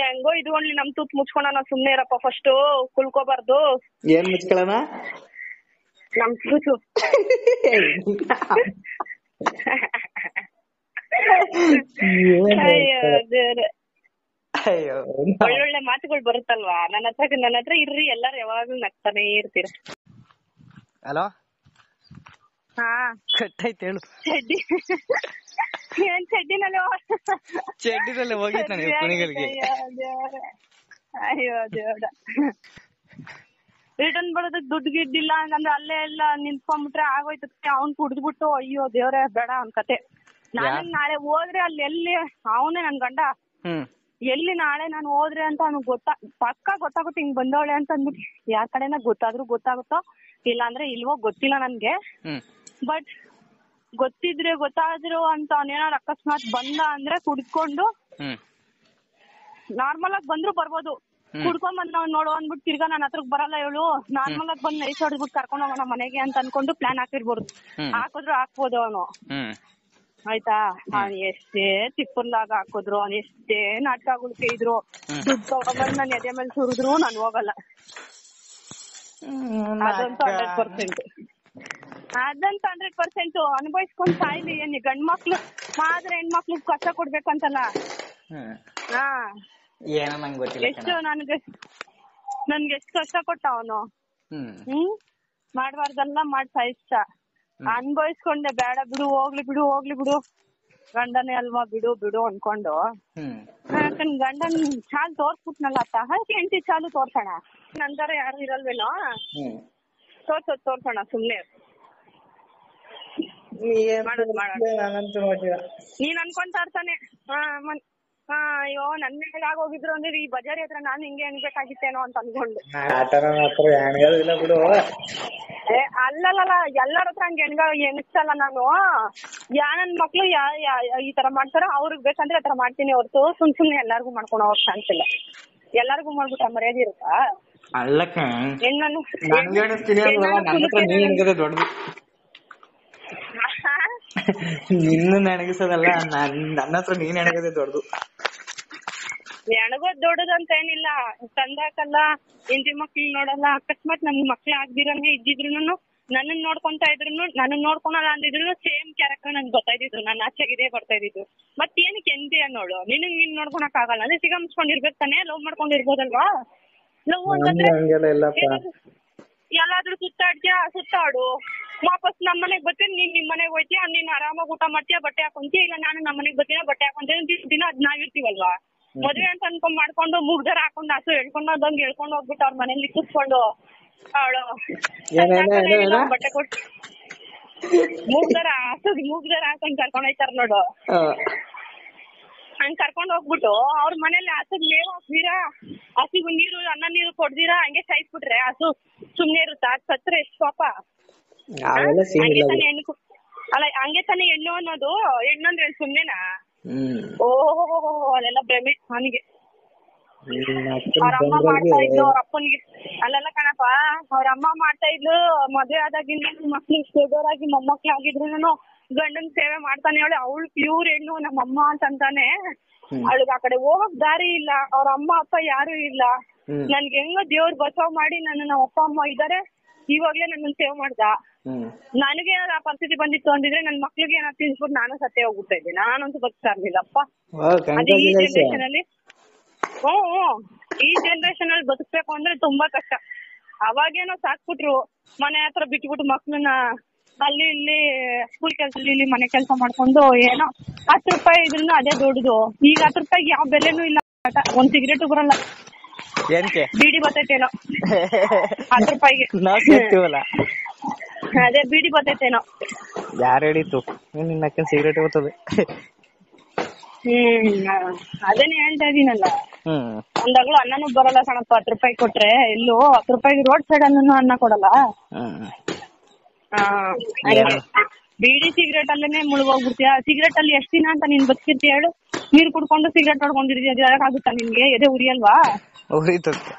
ಹೆಂಗೋ ಇದು ಒಳ್ಳೆ ನಮ್ ತೂತ್ ಮುಚ್ಕೊಳ ಸುಮ್ನೆ ಇರಪ್ಪ ಫಸ್ಟ್ ಕುಲ್ಕೋಬಾರ್ದು. ಏನ್ ಮುಚ್ಕೊಳ್ಳೋಣ? ನಮ್ ತೂತು. ಅಯ್ಯೋ ಒಳ್ಳೊಳ್ಳೆ ಮಾತುಗಳು ಬರುತ್ತಲ್ವಾ ನನ್ನ ಹತ್ರ ಇರ್ರಿ ಎಲ್ಲಾರು ಯಾವಾಗ್ಲೂ ನಗ್ತಾನೆ ಇರ್ತೀರ. ಹಲೋ ಹಾ ಕಟ್ಟಾಯ್ತು ಹೇಳು. ಚಡ್ಡಿ ಏನ್ ಚಡ್ಡಿನಲ್ಲೇ ಹೋಗಿತ್ತು ನನಗೆ ಕುಣಿಗಲ್ಗೆ. ಅಯ್ಯೋ ದೇವ್ರ, ರಿಟರ್ನ್ ಬರೋದಕ್ ದುಡ್ಡು ಗಿಡ್ಡಿಲ್ಲ ಅಂದ್ರೆ ಅಲ್ಲೇ ಎಲ್ಲ ನಿಂತ್ಕೊಂಡ್ಬಿಟ್ರೆ ಆಗೋಯ್ತು. ಅವ್ನ್ ಕುಡ್ದ್ಬಿಟ್ಟು ಅಯ್ಯೋ ದೇವ್ರೆ ಬೇಡ ಅವ್ನ್ ಕತೆ. ನಾನು ನಾಳೆ ಹೋದ್ರೆ ಅಲ್ಲಿ ಎಲ್ಲಿ ಅವನೇ ನನ್ ಗಂಡ ಎಲ್ಲಿ ನಾಳೆ ನಾನು ಹೋದ್ರೆ ಅಂತ ಅವ್ನಿಗೆ ಪಕ್ಕ ಗೊತ್ತಾಗುತ್ತೆ ಹಿಂಗ್ ಬಂದವಳೆ ಅಂತ ಅಂದ್ಬಿಟ್ಟು. ಯಾರ್ ಕಡೆನ ಗೊತ್ತಾಗುತ್ತೋ ಇಲ್ಲ ಅಂದ್ರೆ ಇಲ್ವೋ ಗೊತ್ತಿಲ್ಲ ನನ್ಗೆ. ಬಟ್ ಗೊತ್ತಾದ್ರು ಅಂತ ಅವನೇನಾದ್ರು ಅಕಸ್ಮಾತ್ ಬಂದ ಅಂದ್ರೆ ಕುಡ್ಕೊಂಡು ನಾರ್ಮಲ್ ಆಗಿ ಬಂದ್ರು ಬರ್ಬೋದು. ಕುಡ್ಕೊಂಡ್ ಬಂದ್ ನಾವ್ ನೋಡು ಅಂದ್ಬಿಟ್ಟು ತಿರ್ಗಾ ನನ್ನ ಹತ್ರಕ್ ಬರಲ್ಲ ಇವಳು, ನಾರ್ಮಲ್ ಆಗಿ ಬಂದ್ ನೈಸ್ ಹೊಡ್ಬಿಟ್ಟು ಕರ್ಕೊಂಡ್ ಹೋಗೋಣ ಮನೆಗೆ ಅಂತ ಅನ್ಕೊಂಡು ಪ್ಲಾನ್ ಹಾಕಿರ್ಬೋದು. ಹಾಕಿದ್ರು ಹಾಕ್ಬೋದು ಅವನು. ಆಯ್ತಾ, ಅವ್ನ್ ಎಷ್ಟೇ ತಿಪ್ಪರ್ಲಾಗ ಹಾಕಿದ್ರು, ಅವ್ನ್ ಎಷ್ಟೇ ನಾಟಕಗಳು ಇದ್ರು, ದುಡ್ಡು ತಗೊಂಡ್ಬಂದ್ ನನ್ ಎದೆ ಮೇಲೆ ಸುರಿದ್ರು ನಾನು ಹೋಗಲ್ಲ. ಅದಂತೂ 100% ಅನುಭವಿಸ್ಕೊಂಡ್ ಸಾಯ್ಲಿ. ಏನ್ ಗಂಡ್ ಮಕ್ಳು ಮಾತ್ರ ಹೆಣ್ಮಕ್ಳು ಕಷ್ಟ ಕೊಡ್ಬೇಕಂತಲ್ಲ. ಎಷ್ಟು ನನ್ಗೆ ಎಷ್ಟು ಕಷ್ಟ ಕೊಟ್ಟ ಅವನು. ಮಾಡ್ಬಾರ್ದೆಲ್ಲ ಮಾಡ್ ಸಾಯಿಸ್ತ. ಅನ್ಭವಿಸ್ಕೊಂಡೆ, ಬೇಡ ಬಿಡು ಹೋಗ್ಲಿ ಬಿಡು ಗಂಡನೇ ಅಲ್ವಾ ಬಿಡು ಅನ್ಕೊಂಡು ಗಂಡನ್ ಚಾಲ್ ತೋರ್ಸ್ಬಿಟ್ನಲ್ಲ. ಹೆಂಡತಿ ಚಾಲು ತೋರ್ಸೋಣ, ನಂತರ ಯಾರು ಇರಲ್ವೇನೋ ತೋರ್ಸೋಣ ಸುಮ್ನೆ. ನೀನ್ ಅನ್ಕೊಂತಾ ಇರ್ತಾನೆ ಅಯ್ಯೋ ನನ್ ಮೇಲೆ ಆಗೋಗಿದ್ರು ಅಂದ್ರೆ ಈ ಬಜಾರಿ ಹತ್ರ ನಾನು ಹಿಂಗೆ ಅನ್ಬೇಕಾಗಿತ್ತೇನೋ ಅಂತ ಅನ್ಕೊಂಡು. ಅಲ್ಲಲ್ಲ ಎಲ್ಲರ ಹತ್ರ ಹಂಗೆ ಎಣಿಸ್ತಲ್ಲ ನಾನು. ನನ್ ಮಕ್ಳು ಈ ತರ ಮಾಡ್ತಾರ, ಅವ್ರಿಗೆ ಬೇಕಂದ್ರೆ ಆತರ ಮಾಡ್ತೀನಿ ಹೊರ್ತು ಸುಮ್ನೆ ಎಲ್ಲಾರ್ಗು ಮಾಡ್ಕೊಂಡು ಹೋಗಕ್ ಕಾಣ್ತಿಲ್ಲ. ಎಲ್ಲಾರ್ಗು ಮಾಡ್ಬಿಟ್ಟ ಮರ್ಯಾದೆ ಇರುತ್ತಾ? ನಿನ್ನ ನೆನಗಿಸೋದಲ್ಲ, ನನ್ನ ಹತ್ರ ನೀನ್ ಎಣಗದೆ ದೊಡ್ಡದು. ಎಣಗೋದ್ ದೊಡ್ಡದಂತ ಏನಿಲ್ಲ, ತಂದಾಕಲ್ಲ, ಹೆಂಡತಿ ಮಕ್ಳು ನೋಡಲ್ಲ. ಅಕಸ್ಮಾತ್ ನನ್ ಮಕ್ಳು ಆಗ್ದಿರಂಗೆ ಇದ್ದಿದ್ರು ನನ್ನನ್ ನೋಡ್ಕೊಂತಾ ಇದ್ರು, ನನ್ನನ್ ನೋಡ್ಕೊಳಲ್ಲ ಅಂದಿದ್ರು ಸೇಮ್ ಕ್ಯಾರೆಕ್ಟರ್ ನನ್ಗೆ ಗೊತ್ತಾಯ್ತಿದ್ರು. ನಾನು ಆಚೆಗಿದೆ ಬರ್ತಾ ಇದ್ದಿದ್ದು. ಮತ್ತೇನಕ್ಕೆ ಎಂದಿ ಅನ್ನೋಳು ನೀನ್ ನೋಡ್ಕೊಳಕ್ ಆಗಲ್ಲ ಅಂದ್ರೆ ಸಿಗಮ್ಸ್ಕೊಂಡಿರ್ಬೇಕು ತಾನೆ, ಲವ್ ಮಾಡ್ಕೊಂಡಿರ್ಬೋದಲ್ವಾ. ಲವ್ ಅಂತಂದ್ರೆ ಎಲ್ಲಾದ್ರೂ ಸುತ್ತಾಡು, ವಾಪಸ್ ನಮ್ ಮನೆಗ್ ಬರ್ತೀನಿ, ನೀನ್ ನಿಮ್ ಮನೆಗ್ ಹೋಯ್ತೀಯ, ನೀನ್ ಆರಾಮಾಗಿ ಊಟ ಮಾಡ್ತೀಯ, ಬಟ್ಟೆ ಹಾಕೊಂತೀಯ. ಇಲ್ಲ ನಾನು ನಮ್ ಮನೆಗ್ ಬರ್ತೀನ, ಬಟ್ಟೆ ಹಾಕೊಂತೀನಿ, ದಿನ ಅದ್ ನಾವಿರ್ತೀವಲ್ವಾ. ಮದ್ವೆ ಅಂತ ಅನ್ಕೊಂಡ್ ಮಾಡ್ಕೊಂಡು ಮೂಗ್ದಾರ ಹಾಕೊಂಡು ಹಸು ಹೇಳ್ಕೊಂಡ್ ಹೋಗ್ಬಿಟ್ಟು ಅವ್ರ ಮನೇಲಿ ಕೂತ್ಕೊಂಡು ಅವಳು ಬಟ್ಟೆ ಕೊಟ್ಟು ಮೂಗ್ದಾರ ಹಾಕೊಂಡ್ ಕರ್ಕೊಂಡ್ ಹೋಯ್ತಾರ ನೋಡು. ಹಂಗ್ ಕರ್ಕೊಂಡ್ ಹೋಗ್ಬಿಟ್ಟು ಅವ್ರ ಮನೇಲಿ ಹಸುಗ್ ಮೇವ್ ಹಾಕ್ದಿರಾ, ಹಸಿಗೂ ನೀರು ಅನ್ನ ನೀರು ಕೊಡ್ದಿರಾ ಹಂಗೆ ಸಾಯಿಸ್ಬಿಟ್ರೆ ಹಸು ಸುಮ್ನೆ ಇರುತ್ತಾ? ಸತ್ರೆ ಎಷ್ಟು ಪಾಪ. ಅಲ್ಲ ಹಂಗೆ ತಾನೆ ಹೆಣ್ಣು ಅನ್ನೋದು. ಹೆಣ್ಣು ಅಂದ್ರೆ ಸುಮ್ನೆನಾ? ಅದೆಲ್ಲ ಭ್ರಮೆ ಅವನಿಗೆ. ಅವ್ರ ಅಮ್ಮ ಮಾಡ್ತಾ ಇದ್ಲು ಅವ್ರ ಅಪ್ಪನಿಗೆ. ಅಲ್ಲೆಲ್ಲ ಕಣಪ್ಪ, ಅವ್ರ ಅಮ್ಮ ಮಾಡ್ತಾ ಇದ್ಲು ಮದ್ವೆ ಆದಾಗಿಂದ ಮಕ್ಳು ದೊಡ್ಡವರಾಗಿ ಮೊಮ್ಮಕ್ಳು ಆಗಿದ್ರು ಗಂಡನ್ ಸೇವೆ ಮಾಡ್ತಾನೆ. ಅವಳು ಪ್ಯೂರ್ ಹೆಣ್ಣು ನಮ್ಮಮ್ಮ ಅಂತಂತಾನೆ. ಅವಳಿಗೆ ಆ ಕಡೆ ಹೋಗಕ್ ದಾರಿ ಇಲ್ಲ, ಅವ್ರ ಅಮ್ಮ ಅಪ್ಪ ಯಾರು ಇಲ್ಲ. ನನ್ಗೆ ಹೆಂಗ ದೇವ್ರು ಬಚಾವ್ ಮಾಡಿ ನಮ್ಮ ಅಪ್ಪ ಅಮ್ಮ ಇದಾರೆ, ಇವಾಗ್ಲೇ ನನ್ನ ಸೇವ್ ಮಾಡ್ದ. ನನಗೆ ಏನಾದ್ರು ಆ ಪರಿಸ್ಥಿತಿ ಬಂದಿತ್ತು ಅಂದಿದ್ರೆ ನನ್ ಮಕ್ಳಿಗೆ ಏನಾದ್ರು ತಿನ್ಸ್ಬಿಟ್ಟು ನಾನು ಸತ್ತೇ ಹೋಗ್ಬಿಡ್ತಾ ಇದ್ದೆ. ನಾನಂತೂ ಬದುಕ್ತಾ ಇರ್ಲಿಲ್ಲಪ್ಪ. ಅದೇ ಈ ಜನರೇಷನ್ ಅಲ್ಲಿ ಈ ಜನರೇಷನ್ ಅಲ್ಲಿ ಬದುಕ್ಬೇಕು ಅಂದ್ರೆ ತುಂಬಾ ಕಷ್ಟ. ಅವಾಗೇನೋ ಸಾಕ್ಬಿಟ್ರು, ಮನೆ ಹತ್ರ ಬಿಟ್ಬಿಟ್ಟು ಮಕ್ಳನ್ನ ಅಲ್ಲಿ ಇಲ್ಲಿ ಸ್ಕೂಲ್ ಕೆಲ್ಸ ಇಲ್ಲಿ ಮನೆ ಕೆಲಸ ಮಾಡ್ಕೊಂಡು ಏನೋ 10 ರೂಪಾಯಿ ಇದ್ರೂ ಅದೇ ದೊಡ್ಡದು. ಈಗ 10 ರೂಪಾಯಿಗೆ ಯಾವ ಬೆಲೆನೂ ಇಲ್ಲ. ಒಂದ್ ಸಿಗರೇಟು ಬರಲ್ಲ, ಬೀಡಿ ಬರ್ತೈತೇನೋ 10 ರೂಪಾಯಿಗೆ. ಅದೇ ಬೀಡಿ ಬರ್ತೈತೇನೋ. ಯಾರು ಹೇಳಿತ್ತು ಸಿಗರೇಟ್ ಬರ್ತದೆ? ಅದೇನೆ ಹೇಳ್ತಾ ಇದೀನಲ್ಲ. ಒಂದಾಗ್ಲೂ ಅನ್ನನೂ ಬರಲ್ಲ ಕಣಪ್ಪ 10 ರೂಪಾಯಿ ಕೊಟ್ರೆ. ಎಲ್ಲೂ 10 ರೂಪಾಯಿಗೆ ರೋಡ್ ಸೈಡ್ ಅನ್ನ ಕೊಡಲ್ಲ. ಬೀಡಿ ಸಿಗರೇಟ್ ಅಲ್ಲೇನೆ ಮುಳುಗೋಗ್ಬಿಡ್ತೀಯ. ಸಿಗರೇಟ್ ಅಲ್ಲಿ ಎಷ್ಟ್ ದಿನ ಅಂತ ನೀನ್ ಬದುಕಿರ್ತೀಯ ಹೇಳು? ನೀರ್ ಕುಡ್ಕೊಂಡು ಸಿಗರೇಟ್ ನೋಡ್ಕೊಂಡಿರ್ತೀಯ, ಆಗುತ್ತಾ ನಿನ್ಗೆ? ಎದೆ ಉರಿಯಲ್ವಾ?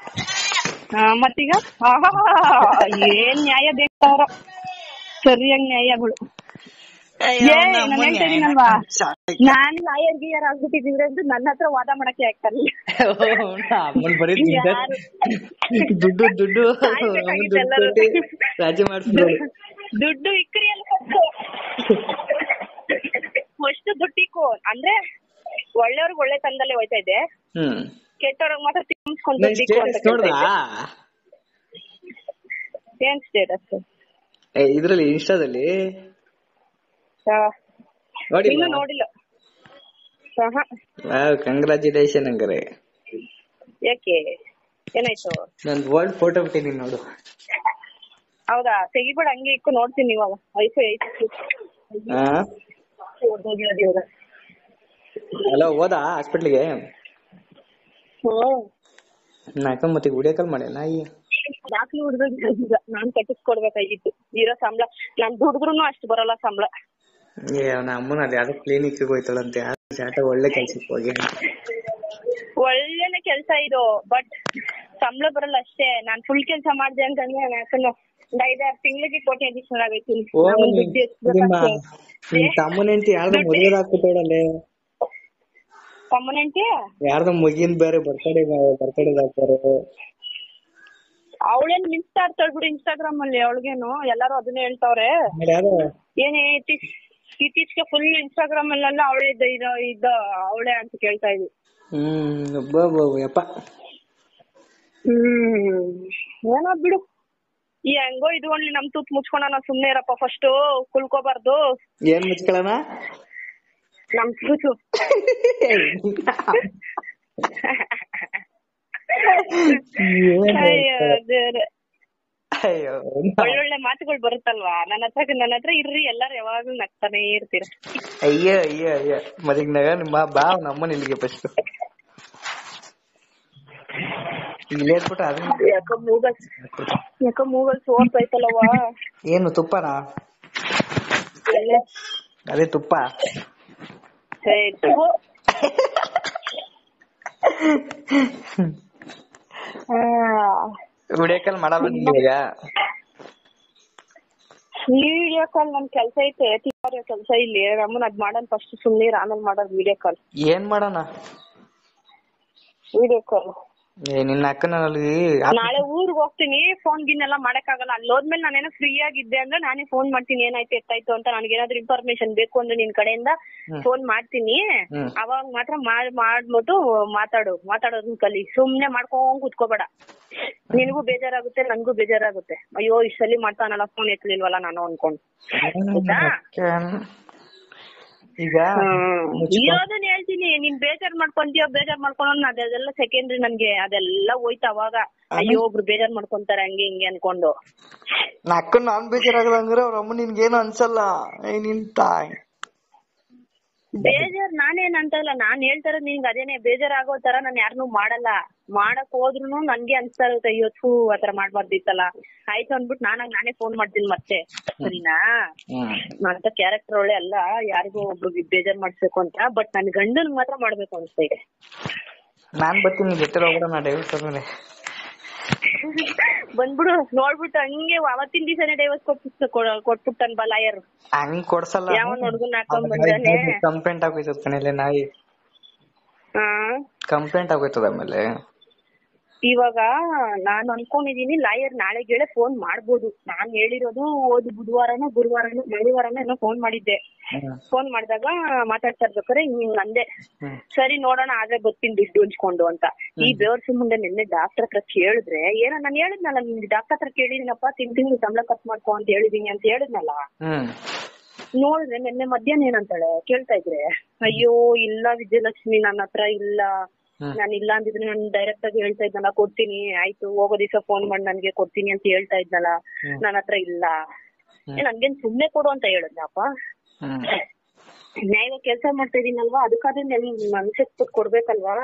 ಮತ್ತೀಗ ಏನ್ ನ್ಯಾಯ ಬೇಕಾರೋ ಸರಿಯಾಗಿ ನ್ಯಾಯಗಳು. ನಾನ್ ಹೇಳ್ತಾ ಇದೀನಲ್ವಾ, ನಾನ್ ಲಾಯರ್ ಗಿಯರ್ ಆಗ್ಬಿಟ್ಟಿದ್ರೆ ಅಂತ ನನ್ನ ಹತ್ರ ವಾದ ಮಾಡಕ್ಕೆ ಆಗ್ತಾರಲ್ಲ. ಅಮ್ಮನ್ ಬರೀ ದುಡ್ಡು ದುಡ್ಡು ರಾಜಿ ಮಾಡಿಸ್ಬಿಡೋದು. ದುಡ್ಡು ಇಕ್ರಿ ಅಲ್ಲ ಅಷ್ಟು ದುಡ್ಡಿಕ್ಕು ಅಂದ್ರೆ ಒಳ್ಳೆಯವ್ರಿಗೆ ಒಳ್ಳೆ ತಂದಲ್ಲೇ ಹೋಯ್ತಾ ಇದೆ, ಕೆಟ್ಟವ್ರಿಗೆ ಮಾತ್ರ ತಿನ್ಸ್ಕೊಂಡು ದುಡ್ಡಿಕ್ಕು ಅಂತ. ಏನ್ ಸ್ಟೇಟಸ್ ಇದ್ರಲ್ಲಿ ಇನ್ಸ್ಟಾದಲ್ಲಿ ಇನ್ನು ನೋಡಿಲ್ಲ. ಕಂಗ್ರಾಚುಲೇಷನ್ ಹಂಗಾರೆ. ಯಾಕೆ ಏನಾಯ್ತು? ನನ್ ವರ್ಲ್ಡ್ ಫೋಟೋ ಬಿಟ್ಟಿದೀನಿ ನೋಡು. ಹೌದಾ? ತೆಗಿಬೇಡ, ಹಂಗೆ ಇಕ್ಕು ನೋಡ್ತೀನಿ. ಇವಾಗ ವೈಫೈ ಐತಿ. ಹಲೋ, ಹೋದಾ ಹಾಸ್ಪಿಟ್ಲಿಗೆ? ನಾಕ ಮತ್ತೆ ವಿಡಿಯೋ ಕಾಲ್ ಮಾಡಿ ನಾಯಿ ದಾಖಲೆ ಹುಡ್ಗ ನಾನ್ ಕಟ್ಟಿಸ್ಕೊಡ್ಬೇಕಾಗಿತ್ತು. ಇರೋ ಸಂಬಳ ನಾನ್ ದುಡಿದ್ರುನು ಅಷ್ಟು ಬರಲ್ಲ ಸಂಬಳ. ಅಮ್ಮನ ಅದ್ ಯಾವ್ದೋ ಕ್ಲಿನಿಕ್ ಹೋಯ್ತಾಳಂತೆ, ಒಳ್ಳೆ ಕೆಲ್ಸಕ್ಕೆ ಹೋಗಿ. ಒಳ್ಳೆನೆ ಕೆಲ್ಸ ಇದು, ಬಟ್ ಸಂಬಳ ಬರಲ್ಲ ಅಷ್ಟೇ. ನಾನ್ ಫುಲ್ ಕೆಲ್ಸ ಮಾಡ್ದೆ ಅಂತಂದ್ರೆ ಯಾಕಂದ್ರೆ ಒಂದ್ 5-6 ತಿಂಗಳಿಗೆ ಕೋಟಿ ಅಡಿಷನಲ್ ಆಗೈತಿ. ತಮ್ಮನ ಹೆಂಡತಿ ಯಾರ್ದೋ ಮದುವೆ ಹಾಕ್ಬಿಟ್ಟೋಡಲ್ಲೇ. ತಮ್ಮನ ಹೆಂಡತಿ ಯಾರ್ದೋ ಮುಗಿನ್ ಬೇರೆ ಬರ್ತಡೇ ಹಾಕ್ತಾರೆ. ಅವಳೇನ್ ಮಿಂಚ್ತಾ ಇರ್ತಾಳ ಬಿಡು ಇನ್ಸ್ಟಾಗ್ರಾಮ್ ಅಲ್ಲಿ. ಅವಳಿಗೇನು ಎಲ್ಲಾರು ಅದನ್ನೇ ಹೇಳ್ತಾವ್ರೆ. ಏನೇ ಇತ್ತೀಚೆಗೆ ಫುಲ್ ಇನ್ಸ್ಟಾಗ್ರಾಮ್ ಅಲ್ಲೆಲ್ಲ ಅವಳೇ ಇದ್ದ ಅವಳೇ ಅಂತ ಕೇಳ್ತಾ ಇದ್ವಿ. ಏನೋ ಬಿಡು, ಈ ಹೆಂಗೋ ಇದು ಒಳ್ಳೆ ನಮ್ ತೂತ್ ಮುಚ್ಕೊಂಡ ಸುಮ್ನೆ ಇರಪ್ಪ. ಫಸ್ಟ್ ಕುಲ್ಕೋಬಾರ್ದು. ಏನ್ ಮುಚ್ಕೊಳ್ಳೋಣ? ನಮ್ ತೂತು. ಒಳ್ಳೊಳ್ಳೆ ಮಾತುಗಳು ಬರುತ್ತಲ್ವಾ ನನ್ನ ಹತ್ರ ಇರ್ರಿ, ಎಲ್ಲಾರು ಯಾವಾಗ್ಲೂ ನಗ್ತಾನೆ ಇರ್ತೀರ. ಅಯ್ಯ ಅಯ್ಯ ಅಯ್ಯ ಮದಿಗ್ ನಗ ನಿಮ್ಮ ಬಾ ನಮ್ಮನ್ ಇಲ್ಲಿಗೆ ಫಸ್ಟ್ ಇಲ್ಲೇ ಇಟ್ಬಿಟ್ಟು ಅದನ್ನ ಯಾಕ ಮೂಗಲ್ ಸೋಪ್ ಐತಲ್ಲವಾ? ಏನು ತುಪ್ಪನಾ? ಅದೇ ತುಪ್ಪ. ವಿಡಿಯೋ ಕಾಲ್ ಮಾಡಲ್ಲ ನಿಮ್ಗೆ? ವಿಡಿಯೋ ಕಾಲ್ ನನ್ ಕೆಲ್ಸ ಐತೆ, ಕೆಲ್ಸ ಇಲ್ಲಿ. ನಮ್ಮನ್ ಅದ್ ಮಾಡೋಣ ಫಸ್ಟ್, ಸುಮ್ನೆ ಆಮೇಲೆ ಮಾಡೋದು ವಿಡಿಯೋ ಕಾಲ್. ಏನ್ ಮಾಡೋಣ ವಿಡಿಯೋ ಕಾಲ್? ನಿನ್ನ ಅಕ್ಕನಲ್ಲಿ ನಾಳೆ ಊರ್ಗ್ ಹೋಗ್ತೀನಿ, ಫೋನ್ ಗಿನ್ನೆಲ್ಲ ಮಾಡಕ್ಕಾಗಲ್ಲ. ಅಲ್ಲಿ ಹೋದ್ಮೇಲೆ ನಾನೇನೋ ಫ್ರೀ ಆಗಿದ್ದೆ ಅಂದ್ರೆ ನಾನೇ ಫೋನ್ ಮಾಡ್ತೀನಿ, ಏನಾಯ್ತು ಎತ್ತಾಯ್ತು ಅಂತ. ನನಗೇನಾದ್ರೂ ಇನ್ಫಾರ್ಮೇಶನ್ ಬೇಕು ಅಂದ್ರೆ ನಿನ್ ಕಡೆಯಿಂದ ಫೋನ್ ಮಾಡ್ತೀನಿ. ಅವಾಗ ಮಾತ್ರ ಮಾಡ್ಬಿಟ್ಟು ಮಾತಾಡೋದನ್ನ ಕಲಿ. ಸುಮ್ನೆ ಮಾಡ್ಕೊಂಡ್ ಕುತ್ಕೋಬೇಡ. ನಿನಗೂ ಬೇಜಾರಾಗುತ್ತೆ, ನನ್ಗೂ ಬೇಜಾರಾಗುತ್ತೆ. ಅಯ್ಯೋ ಇಷ್ಟಲ್ಲಿ ಮಾಡ್ತಾನಲ್ಲ, ಫೋನ್ ಎತ್ತಲಿಲ್ವಲ್ಲ ನಾನು ಅನ್ಕೊಂಡು. ಈಗ ಇರೋದನ್ನ ಹೇಳ್ತೀನಿ. ನೀನ್ ಬೇಜಾರ್ ಮಾಡ್ಕೊಂತೀಯ, ಬೇಜಾರ್ ಮಾಡ್ಕೊಂಡ್ ಅದೆಲ್ಲ ಸೆಕೆಂಡ್ರಿ ನನ್ಗೆ. ಅದೆಲ್ಲ ಹೋಯ್ತು ಅವಾಗ. ಅಯ್ಯೋ ಒಬ್ರು ಬೇಜಾರ್ ಮಾಡ್ಕೊಂತಾರೆ ಹಂಗೆ ಹಿಂಗೆ ಅನ್ಕೊಂಡು. ಅಕ್ಕ ನಾನ್ ಬೇಜಾರಾಗದಂಗ್ರೆ ಅವ್ರ ಅಮ್ಮ ನಿನ್ಗೇನು ಅನ್ಸಲ್ಲ. ನಿನ್ ತಾಯಿ ಬೇಜಾರ್ ನಾನೇನ್ ಅಂತಲ್ಲ, ನಾನ್ ಹೇಳ್ತಾರ ನಿನ್ಗೆ ಅದೇನೆ. ಬೇಜಾರಾಗೋ ತರ ನಾನ್ ಯಾರನ್ನೂ ಮಾಡಲ್ಲ. ಮಾಡಕ್ ಹೋದ್ರುನು ನನ್ಗೆ ಅನ್ಸ್ತಾ ಇರುತ್ತೆ, ಅಯ್ಯೋ ಆತರ ಮಾಡ್ಬಾರ್ದಿತ್ತಲ್ಲ. ಆಯ್ತು ಅಂದ್ಬಿಟ್ಟು ನಾನೇ ಫೋನ್ ಮಾಡ್ತೀನಿ ಮತ್ತೆ. ಸರಿನಾ? ಅಂತ ಕ್ಯಾರೆಕ್ಟರ್ ಒಳ್ಳೆ ಅಲ್ಲ ಯಾರಿಗೂ ಒಬ್ರಿಗೆ ಬೇಜಾರ್ ಮಾಡ್ಸ್ಬೇಕು ಅಂತ. ಬಟ್ ನನ್ ಗಂಡನ್ ಮಾತ್ರ ಮಾಡ್ಬೇಕು ಅನ್ಸ್ತಾ ಇದೆ. ನಾನ್ ಬರ್ತೀನಿ ಜೊತೆ ಹೋಗೋಣ ಡೈವರ್ಸ್ ಬಂದ್ಬಿಡು. ನೋಡ್ಬಿಟ್ಟು ಹಂಗೆ ಅವತ್ತಿನ ದಿವಸನೇ ಡೈವರ್ಸ್ ಕೊಟ್ಬಿಟ್ಟನ್ ಬಾ ಲಾಯರ್. ಹಂಗ್ ಕೊಡ್ಸಲ್ಲ. ಯಾವನ್ ಹುಡುಗನ್ ಹಾಕೊಂಡ್ ಬಂದಾನೆ. ಕಂಪ್ಲೇಂಟ್ ಆಗೋಯ್ತದ ಕಣಲೆ ನಾಯಿ. ಕಂಪ್ಲೇಂಟ್ ಆಗೋಯ್ತದ ಆಮೇಲೆ. ಇವಾಗ ನಾನು ಅನ್ಕೊಂಡಿದೀನಿ ಲಾಯರ್ ನಾಳೆಗೇಳೆ ಫೋನ್ ಮಾಡ್ಬೋದು. ನಾನ್ ಹೇಳಿರೋದು ಓದು ಬುಧವಾರನೋ ಗುರುವಾರನೋ ಮಂಗಳವಾರನೋ ಏನೋ ಫೋನ್ ಮಾಡಿದ್ದೆ. ಫೋನ್ ಮಾಡಿದಾಗ ಮಾತಾಡ್ತಾ ಇರ್ಬೇಕಾರೆ ಹಿಂಗ್ ಅಂದೆ, ಸರಿ ನೋಡೋಣ ಆದ್ರೆ ಗೊತ್ತಿನ ದುಡ್ಡು ಹಂಚ್ಕೊಂಡು ಅಂತ. ಈ ಬೇವರ್ಸಿ ಮುಂದೆ ನಿನ್ನೆ ಡಾಕ್ಟರ್ ಹತ್ರ ಕೇಳಿದ್ರೆ, ಏನೋ ನಾನು ಹೇಳಿದ್ನಲ್ಲ ನಿಮ್ಗೆ ಡಾಕ್ಟರ್ ಹತ್ರ ಕೇಳಿದೀನಪ್ಪ, ತಿಂಗಳು ಸಂಬಳ ಖರ್ಚು ಮಾಡ್ಕೊ ಅಂತ ಹೇಳಿದೀನಿ ಅಂತ ಹೇಳಿದ್ನಲ್ಲ. ನೋಡಿದ್ರೆ ನಿನ್ನೆ ಮಧ್ಯಾಹ್ನ ಏನಂತಾಳೆ ಕೇಳ್ತಾ ಇದ್ರೆ, ಅಯ್ಯೋ ಇಲ್ಲ ವಿಜಯಲಕ್ಷ್ಮಿ ನನ್ನ ಹತ್ರ ಇಲ್ಲ, ನಾನು ಇಲ್ಲ ಅಂದಿದ್ರೆ ನಾನು ಡೈರೆಕ್ಟ್ ಆಗಿ ಹೇಳ್ತಾ ಇದ್ನಲ್ಲ ಕೊಡ್ತೀನಿ, ಆಯ್ತು ಹೋಗೋ ದಿವಸ ಫೋನ್ ಮಾಡಿ ನನ್ಗೆ ಕೊಡ್ತೀನಿ ಅಂತ ಹೇಳ್ತಾ ಇದ್ನಲ್ಲ, ನನ್ನ ಹತ್ರ ಇಲ್ಲ, ನನ್ಗೇನ್ ಸುಮ್ನೆ ಕೊಡು ಅಂತ ಹೇಳಿದ್ನಪ್ಪ. ನ್ಯಾಯ ಕೆಲ್ಸ ಮಾಡ್ತಾ ಇದೀನಲ್ವಾ, ಅದಕ್ಕಾದ್ರೆ ಮನ್ಸಕ್ ಕೊಡ್ಬೇಕಲ್ವಾ.